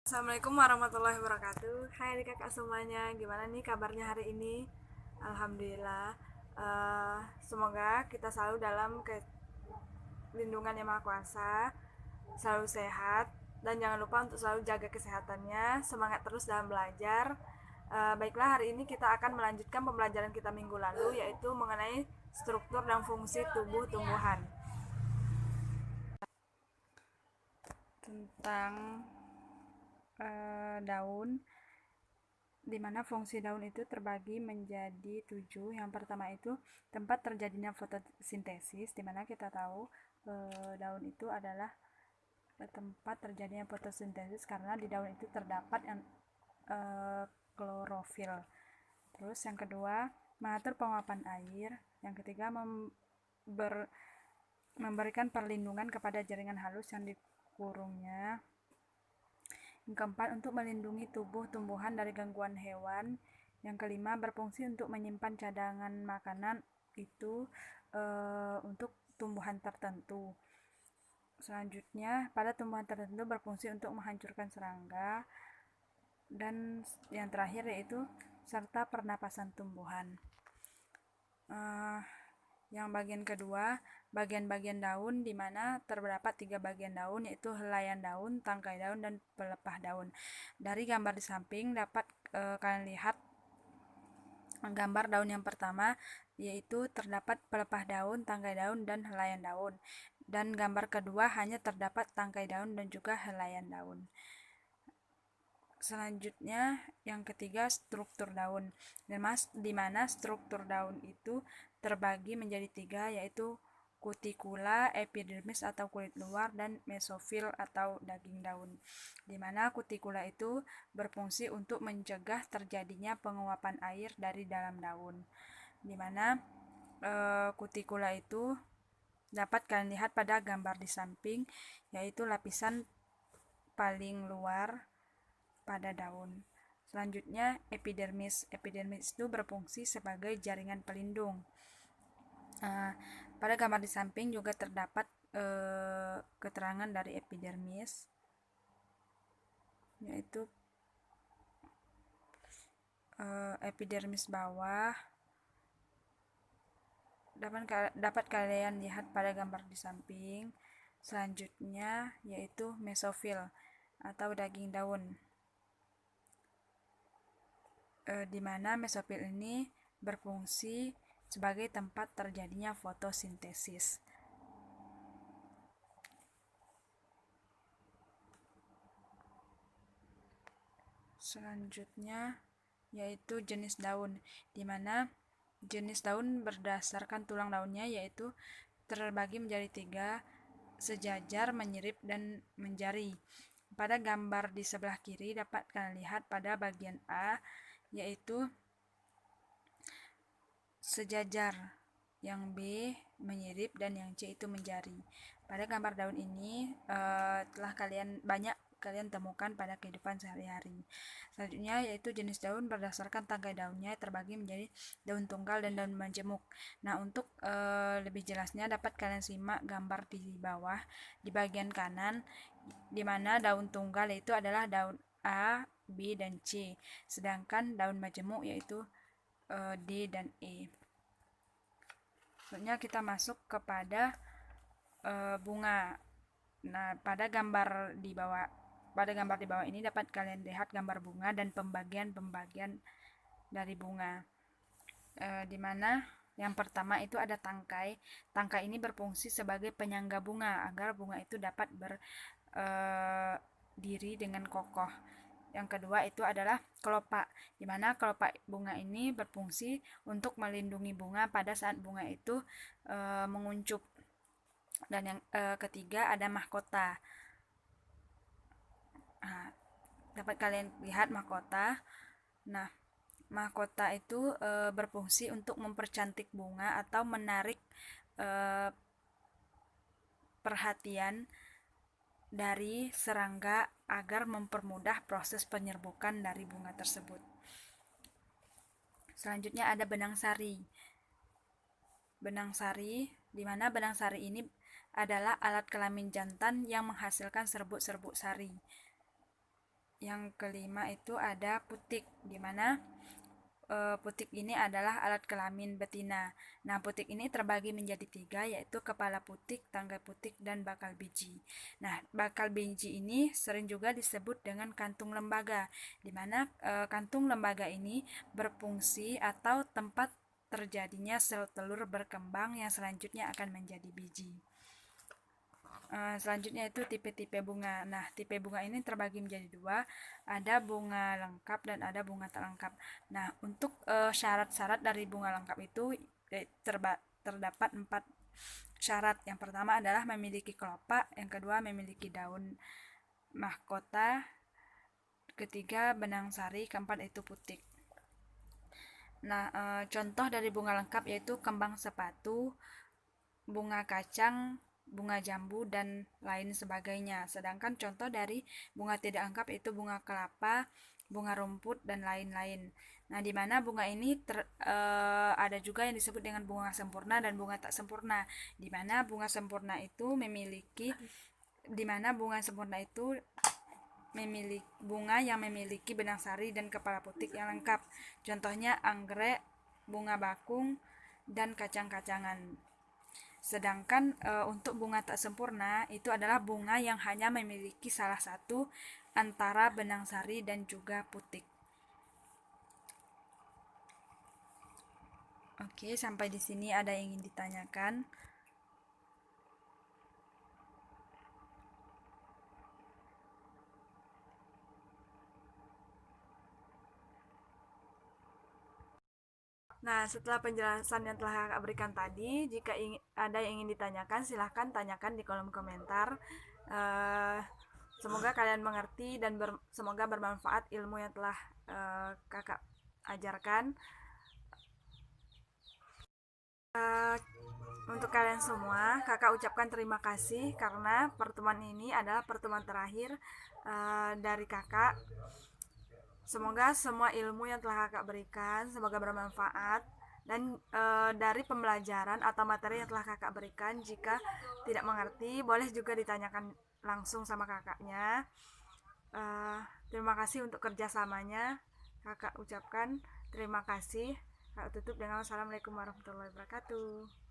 Assalamualaikum warahmatullahi wabarakatuh. Hai adik kakak semuanya, gimana nih kabarnya hari ini? Alhamdulillah. Semoga kita selalu dalam lindungan yang maha kuasa, selalu sehat, dan jangan lupa untuk selalu jaga kesehatannya. Semangat terus dalam belajar. Baiklah, hari ini kita akan melanjutkan pembelajaran kita minggu lalu, yaitu mengenai struktur dan fungsi tubuh tumbuhan. Tentang daun, di mana fungsi daun itu terbagi menjadi 7. Yang pertama itu tempat terjadinya fotosintesis, di mana kita tahu daun itu adalah tempat terjadinya fotosintesis karena di daun itu terdapat yang klorofil. Terus yang kedua, mengatur penguapan air. Yang ketiga, memberikan perlindungan kepada jaringan halus yang dikurungnya. Yang keempat, untuk melindungi tubuh tumbuhan dari gangguan hewan. Yang kelima, berfungsi untuk menyimpan cadangan makanan itu untuk tumbuhan tertentu. Selanjutnya, pada tumbuhan tertentu berfungsi untuk menghancurkan serangga. Dan yang terakhir yaitu serta pernapasan tumbuhan. Yang bagian kedua, bagian-bagian daun, di mana terdapat 3 bagian daun, yaitu helaian daun, tangkai daun, dan pelepah daun. Dari gambar di samping dapat kalian lihat gambar daun yang pertama, yaitu terdapat pelepah daun, tangkai daun, dan helaian daun. Dan gambar kedua hanya terdapat tangkai daun dan juga helaian daun. Selanjutnya, yang ketiga, struktur daun. Di mana struktur daun itu terbagi menjadi 3, yaitu kutikula, epidermis atau kulit luar, dan mesofil atau daging daun. Di mana kutikula itu berfungsi untuk mencegah terjadinya penguapan air dari dalam daun. Di mana kutikula itu dapat kalian lihat pada gambar di samping, yaitu lapisan paling luar pada daun. Selanjutnya, epidermis. Epidermis itu berfungsi sebagai jaringan pelindung. Pada gambar di samping juga terdapat keterangan dari epidermis, yaitu epidermis bawah. Dapat kalian lihat pada gambar di samping. Selanjutnya yaitu mesofil atau daging daun. Di mana mesofil ini berfungsi sebagai tempat terjadinya fotosintesis. Selanjutnya yaitu jenis daun, di mana jenis daun berdasarkan tulang daunnya yaitu terbagi menjadi 3, sejajar, menyirip, dan menjari. Pada gambar di sebelah kiri dapat kalian lihat pada bagian A, yaitu sejajar, yang B menyirip, dan yang C itu menjari. Pada gambar daun ini telah banyak kalian temukan pada kehidupan sehari-hari. Selanjutnya yaitu jenis daun berdasarkan tangkai daunnya terbagi menjadi daun tunggal dan daun majemuk. Nah, untuk lebih jelasnya dapat kalian simak gambar di bawah di bagian kanan, di mana daun tunggal itu adalah daun A, B, dan C, sedangkan daun majemuk yaitu D dan E. Selanjutnya kita masuk kepada bunga. Nah, pada gambar di bawah ini dapat kalian lihat gambar bunga dan pembagian dari bunga. Di mana yang pertama itu ada tangkai. Tangkai ini berfungsi sebagai penyangga bunga agar bunga itu dapat berdiri dengan kokoh. Yang kedua itu adalah kelopak, di mana kelopak bunga ini berfungsi untuk melindungi bunga pada saat bunga itu menguncup. Dan yang ketiga ada mahkota. Dapat kalian lihat mahkota. Nah, mahkota itu berfungsi untuk mempercantik bunga atau menarik perhatian dari serangga agar mempermudah proses penyerbukan dari bunga tersebut. Selanjutnya ada benang sari. Benang sari, di mana benang sari ini adalah alat kelamin jantan yang menghasilkan serbuk-serbuk sari. Yang kelima itu ada putik, di mana putik ini adalah alat kelamin betina. Nah, putik ini terbagi menjadi 3, yaitu kepala putik, tangkai putik, dan bakal biji. Nah, bakal biji ini sering juga disebut dengan kantung lembaga, di mana kantung lembaga ini berfungsi atau tempat terjadinya sel telur berkembang yang selanjutnya akan menjadi biji. Selanjutnya itu tipe-tipe bunga. Nah, tipe bunga ini terbagi menjadi 2, ada bunga lengkap dan ada bunga tak lengkap. Nah, untuk syarat-syarat dari bunga lengkap itu terdapat 4 syarat. Yang pertama adalah memiliki kelopak, yang kedua memiliki daun mahkota, ketiga benang sari, keempat itu putik. Nah, contoh dari bunga lengkap yaitu kembang sepatu, bunga kacang, bunga jambu, dan lain sebagainya. Sedangkan contoh dari bunga tidak lengkap itu bunga kelapa, bunga rumput, dan lain-lain. Nah, di mana bunga ini ada juga yang disebut dengan bunga sempurna dan bunga tak sempurna. Di mana bunga sempurna itu memiliki bunga yang memiliki benang sari dan kepala putik yang lengkap. Contohnya anggrek, bunga bakung, dan kacang-kacangan. Sedangkan untuk bunga tak sempurna itu adalah bunga yang hanya memiliki salah satu antara benang sari dan juga putik. Oke, sampai di sini ada yang ingin ditanyakan? Nah, setelah penjelasan yang telah kakak berikan tadi, jika ada yang ingin ditanyakan, silahkan tanyakan di kolom komentar. Semoga kalian mengerti dan semoga bermanfaat ilmu yang telah kakak ajarkan. Untuk kalian semua, kakak ucapkan terima kasih karena pertemuan ini adalah pertemuan terakhir dari kakak. Semoga semua ilmu yang telah kakak berikan semoga bermanfaat, dan dari pembelajaran atau materi yang telah kakak berikan, jika tidak mengerti boleh juga ditanyakan langsung sama kakaknya. Terima kasih untuk kerjasamanya. Kakak ucapkan terima kasih. Kakak tutup dengan assalamualaikum warahmatullahi wabarakatuh.